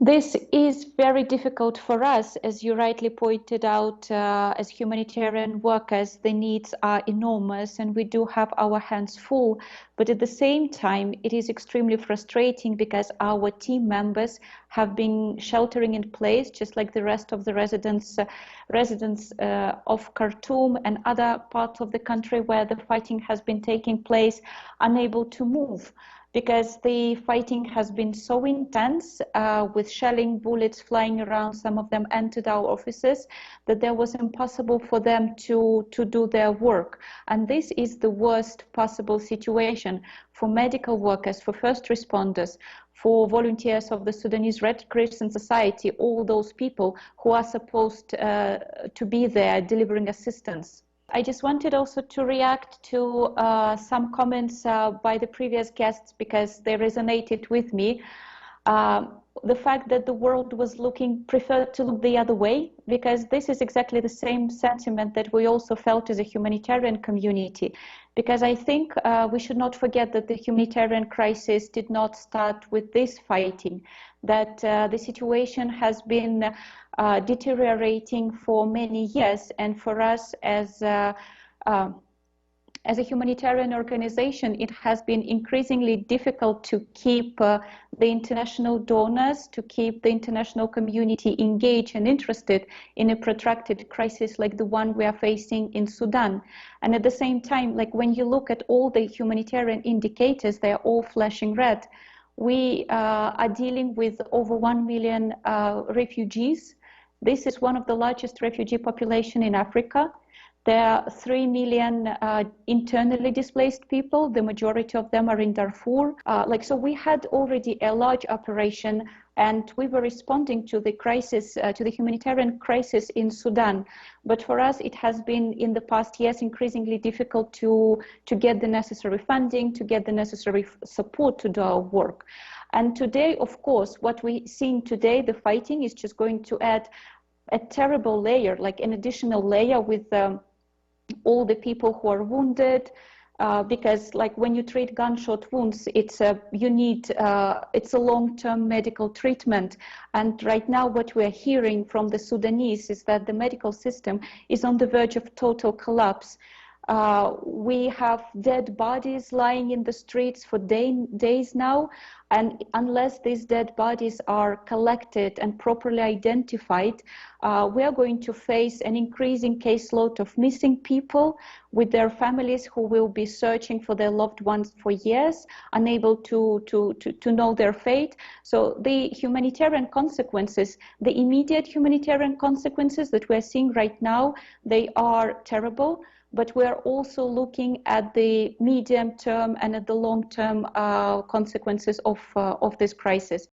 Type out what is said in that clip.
This is very difficult for us, as you rightly pointed out. As humanitarian workers, the needs are enormous and we do have our hands full. But at the same time, it is extremely frustrating because our team members have been sheltering in place, just like the rest of the residents of Khartoum and other parts of the country where the fighting has been taking place, unable to move, because the fighting has been so intense, with shelling, bullets flying around. Some of them entered our offices, that there was impossible for them to do their work. And this is the worst possible situation for medical workers, for first responders, for volunteers of the Sudanese Red Crescent Society, all those people who are supposed to be there delivering assistance. I just wanted also to react to some comments by the previous guests, because they resonated with me. The fact that the world preferred to look the other way, because this is exactly the same sentiment that we also felt as a humanitarian community. Because I think we should not forget that the humanitarian crisis did not start with this fighting, that the situation has been deteriorating for many years, and for us as a humanitarian organization, it has been increasingly difficult to keep the international donors, to keep the international community engaged and interested in a protracted crisis like the one we are facing in Sudan. And at the same time, like when you look at all the humanitarian indicators, they are all flashing red. We are dealing with over 1 million refugees. This is one of the largest refugee population in Africa. There are 3 million internally displaced people. The majority of them are in Darfur. So we had already a large operation, and we were responding to the crisis, to the humanitarian crisis in Sudan. But for us, it has been in the past years increasingly difficult to get the necessary funding, to get the necessary support to do our work. And today, of course, what we're seeing today, the fighting is just going to add a terrible layer, like an additional layer with all the people who are wounded, because like when you treat gunshot wounds, it's a long-term medical treatment. And right now what we're hearing from the Sudanese is that the medical system is on the verge of total collapse. We have dead bodies lying in the streets for days now, and unless these dead bodies are collected and properly identified, we are going to face an increasing caseload of missing people with their families who will be searching for their loved ones for years, unable to know their fate. So the humanitarian consequences, the immediate humanitarian consequences that we're seeing right now, they are terrible. But we are also looking at the medium term and at the long term consequences of this crisis.